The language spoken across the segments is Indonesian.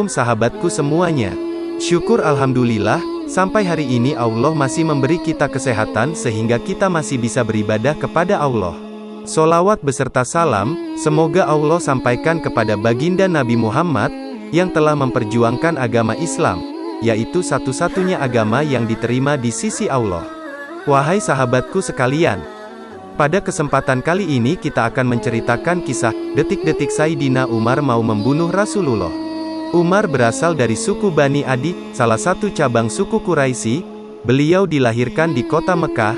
Sahabatku semuanya. Syukur alhamdulillah, sampai hari ini Allah masih memberi kita kesehatan sehingga kita masih bisa beribadah kepada Allah. Solawat beserta salam, semoga Allah sampaikan kepada baginda Nabi Muhammad, yang telah memperjuangkan agama Islam, yaitu satu-satunya agama yang diterima di sisi Allah. Wahai sahabatku sekalian, pada kesempatan kali ini kita akan menceritakan kisah detik-detik Sayyidina Umar mau membunuh Rasulullah. Umar berasal dari suku Bani Adi, salah satu cabang suku Quraisy. Beliau dilahirkan di kota Mekah.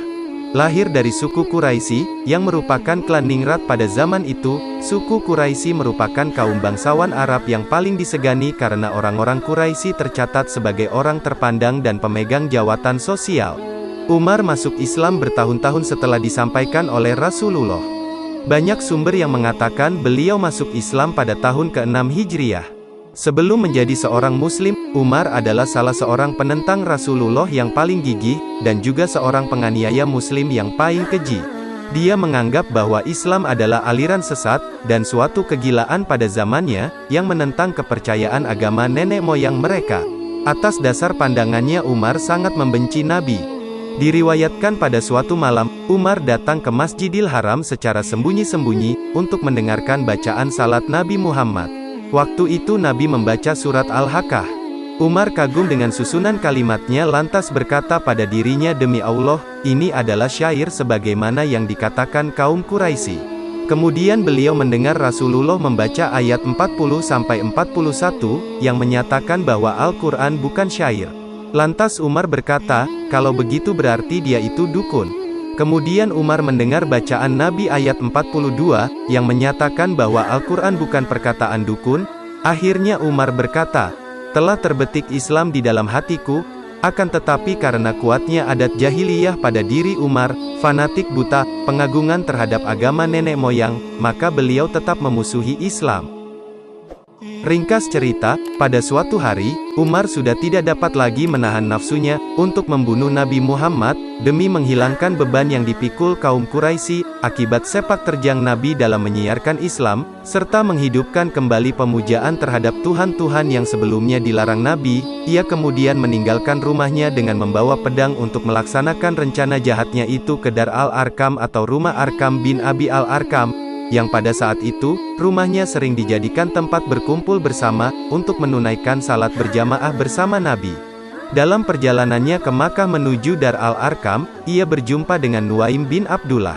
Lahir dari suku Quraisy, yang merupakan klan ningrat pada zaman itu. Suku Quraisy merupakan kaum bangsawan Arab yang paling disegani karena orang-orang Quraisy tercatat sebagai orang terpandang dan pemegang jawatan sosial. Umar masuk Islam bertahun-tahun setelah disampaikan oleh Rasulullah. Banyak sumber yang mengatakan beliau masuk Islam pada tahun ke-6 Hijriah. Sebelum menjadi seorang muslim, Umar adalah salah seorang penentang Rasulullah yang paling gigih, dan juga seorang penganiaya muslim yang paling keji. Dia menganggap bahwa Islam adalah aliran sesat, dan suatu kegilaan pada zamannya, yang menentang kepercayaan agama nenek moyang mereka. Atas dasar pandangannya Umar sangat membenci Nabi. Diriwayatkan pada suatu malam, Umar datang ke Masjidil Haram secara sembunyi-sembunyi, untuk mendengarkan bacaan salat Nabi Muhammad. Waktu itu Nabi membaca surat Al-Haqqah. Umar kagum dengan susunan kalimatnya lantas berkata pada dirinya, demi Allah, ini adalah syair sebagaimana yang dikatakan kaum Quraisy. Kemudian beliau mendengar Rasulullah membaca ayat 40-41, yang menyatakan bahwa Al-Quran bukan syair. Lantas Umar berkata, kalau begitu berarti dia itu dukun. Kemudian Umar mendengar bacaan Nabi ayat 42, yang menyatakan bahwa Al-Quran bukan perkataan dukun. Akhirnya Umar berkata, telah terbetik Islam di dalam hatiku, akan tetapi karena kuatnya adat jahiliyah pada diri Umar, fanatik buta, pengagungan terhadap agama nenek moyang, maka beliau tetap memusuhi Islam. Ringkas cerita, pada suatu hari, Umar sudah tidak dapat lagi menahan nafsunya, untuk membunuh Nabi Muhammad, demi menghilangkan beban yang dipikul kaum Quraisy, akibat sepak terjang Nabi dalam menyiarkan Islam, serta menghidupkan kembali pemujaan terhadap Tuhan-Tuhan yang sebelumnya dilarang Nabi. Ia kemudian meninggalkan rumahnya dengan membawa pedang untuk melaksanakan rencana jahatnya itu ke Dar al-Arkam atau rumah Arkam bin Abi al-Arkam, yang pada saat itu, rumahnya sering dijadikan tempat berkumpul bersama, untuk menunaikan salat berjamaah bersama Nabi. Dalam perjalanannya ke Makkah menuju Dar al-Arkam, ia berjumpa dengan Nuaim bin Abdullah.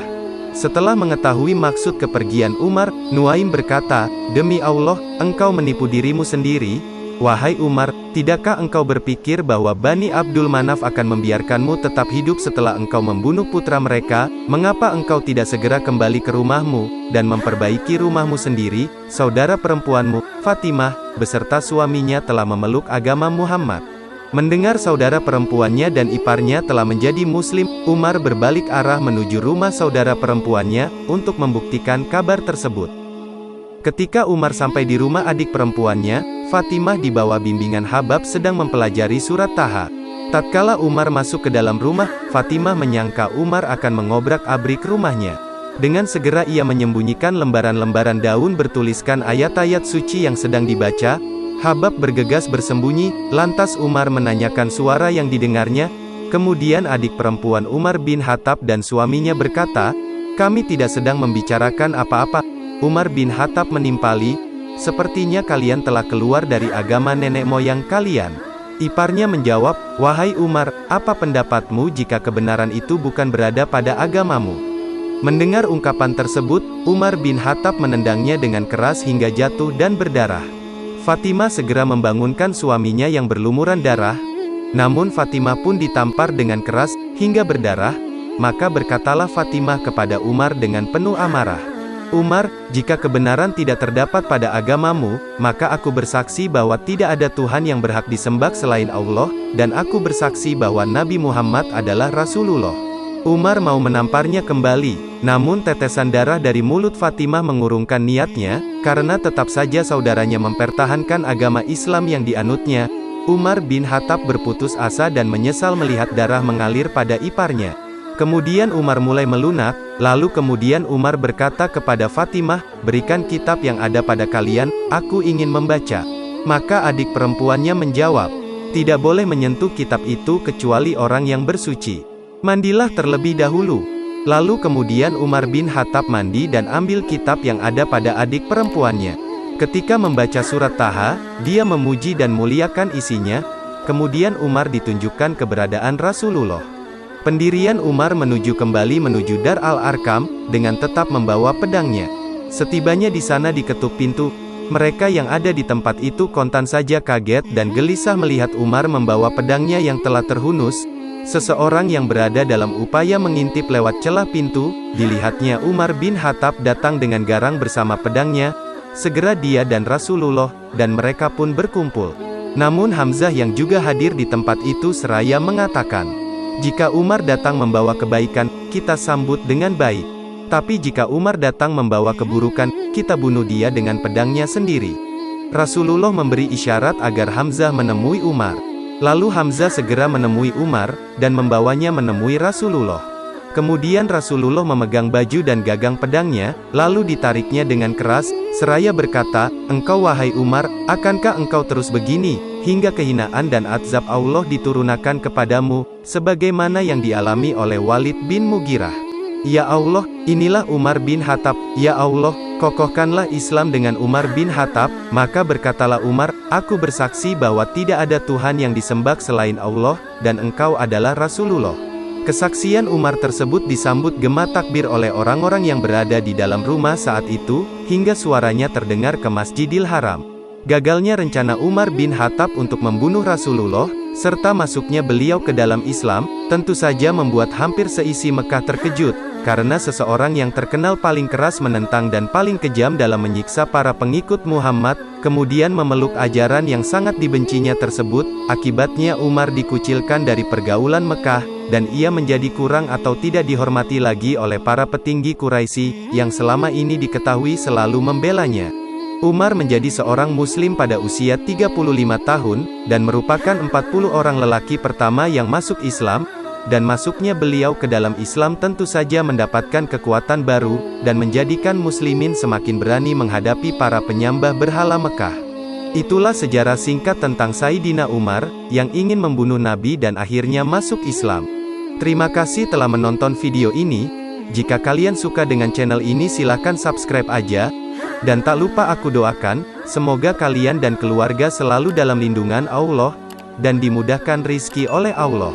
Setelah mengetahui maksud kepergian Umar, Nuaim berkata, demi Allah, engkau menipu dirimu sendiri. Wahai Umar, tidakkah engkau berpikir bahwa Bani Abdul Manaf akan membiarkanmu tetap hidup setelah engkau membunuh putra mereka? Mengapa engkau tidak segera kembali ke rumahmu, dan memperbaiki rumahmu sendiri? Saudara perempuanmu, Fatimah, beserta suaminya telah memeluk agama Muhammad. Mendengar saudara perempuannya dan iparnya telah menjadi muslim, Umar berbalik arah menuju rumah saudara perempuannya, untuk membuktikan kabar tersebut. Ketika Umar sampai di rumah adik perempuannya, Fatimah di bawah bimbingan Habab sedang mempelajari surat Taha. Tatkala Umar masuk ke dalam rumah, Fatimah menyangka Umar akan mengobrak-abrik rumahnya. Dengan segera ia menyembunyikan lembaran-lembaran daun bertuliskan ayat-ayat suci yang sedang dibaca. Habab bergegas bersembunyi, lantas Umar menanyakan suara yang didengarnya. Kemudian adik perempuan Umar bin Khattab dan suaminya berkata, kami tidak sedang membicarakan apa-apa. Umar bin Khattab menimpali, sepertinya kalian telah keluar dari agama nenek moyang kalian. Iparnya menjawab, wahai Umar, apa pendapatmu jika kebenaran itu bukan berada pada agamamu? Mendengar ungkapan tersebut, Umar bin Khattab menendangnya dengan keras hingga jatuh dan berdarah. Fatimah segera membangunkan suaminya yang berlumuran darah. Namun Fatimah pun ditampar dengan keras, hingga berdarah. Maka berkatalah Fatimah kepada Umar dengan penuh amarah, Umar, jika kebenaran tidak terdapat pada agamamu, maka aku bersaksi bahwa tidak ada Tuhan yang berhak disembah selain Allah, dan aku bersaksi bahwa Nabi Muhammad adalah Rasulullah. Umar mau menamparnya kembali, namun tetesan darah dari mulut Fatimah mengurungkan niatnya, karena tetap saja saudaranya mempertahankan agama Islam yang dianutnya. Umar bin Khattab berputus asa dan menyesal melihat darah mengalir pada iparnya. Kemudian Umar mulai melunak, lalu kemudian Umar berkata kepada Fatimah, berikan kitab yang ada pada kalian, aku ingin membaca. Maka adik perempuannya menjawab, "Tidak boleh menyentuh kitab itu kecuali orang yang bersuci. Mandilah terlebih dahulu." Lalu kemudian Umar bin Khattab mandi dan ambil kitab yang ada pada adik perempuannya. Ketika membaca surat Taha, dia memuji dan muliakan isinya. Kemudian Umar ditunjukkan keberadaan Rasulullah. Pendirian Umar kembali menuju Dar al-Arkam, dengan tetap membawa pedangnya. Setibanya di sana diketuk pintu. Mereka yang ada di tempat itu kontan saja kaget dan gelisah melihat Umar membawa pedangnya yang telah terhunus. Seseorang yang berada dalam upaya mengintip lewat celah pintu, dilihatnya Umar bin Khattab datang dengan garang bersama pedangnya. Segera dia dan Rasulullah, dan mereka pun berkumpul. Namun Hamzah yang juga hadir di tempat itu seraya mengatakan, "Jika Umar datang membawa kebaikan, kita sambut dengan baik. Tapi jika Umar datang membawa keburukan, kita bunuh dia dengan pedangnya sendiri." Rasulullah memberi isyarat agar Hamzah menemui Umar. Lalu Hamzah segera menemui Umar, dan membawanya menemui Rasulullah. Kemudian Rasulullah memegang baju dan gagang pedangnya, lalu ditariknya dengan keras, seraya berkata, "Engkau wahai Umar, akankah engkau terus begini, hingga kehinaan dan azab Allah diturunkan kepadamu, sebagaimana yang dialami oleh Walid bin Mughirah? Ya Allah, inilah Umar bin Khattab, ya Allah, kokohkanlah Islam dengan Umar bin Khattab." Maka berkatalah Umar, "Aku bersaksi bahwa tidak ada Tuhan yang disembah selain Allah, dan engkau adalah Rasulullah." Kesaksian Umar tersebut disambut gema takbir oleh orang-orang yang berada di dalam rumah saat itu, hingga suaranya terdengar ke Masjidil Haram. Gagalnya rencana Umar bin Khattab untuk membunuh Rasulullah, serta masuknya beliau ke dalam Islam, tentu saja membuat hampir seisi Mekah terkejut, karena seseorang yang terkenal paling keras menentang dan paling kejam dalam menyiksa para pengikut Muhammad, kemudian memeluk ajaran yang sangat dibencinya tersebut. Akibatnya Umar dikucilkan dari pergaulan Mekah, dan ia menjadi kurang atau tidak dihormati lagi oleh para petinggi Quraisy, yang selama ini diketahui selalu membelanya. Umar menjadi seorang muslim pada usia 35 tahun, dan merupakan 40 orang lelaki pertama yang masuk Islam, dan masuknya beliau ke dalam Islam tentu saja mendapatkan kekuatan baru, dan menjadikan muslimin semakin berani menghadapi para penyembah berhala Mekah. Itulah sejarah singkat tentang Sayyidina Umar, yang ingin membunuh Nabi dan akhirnya masuk Islam. Terima kasih telah menonton video ini. Jika kalian suka dengan channel ini silahkan subscribe aja. Dan tak lupa aku doakan, semoga kalian dan keluarga selalu dalam lindungan Allah, dan dimudahkan rizki oleh Allah.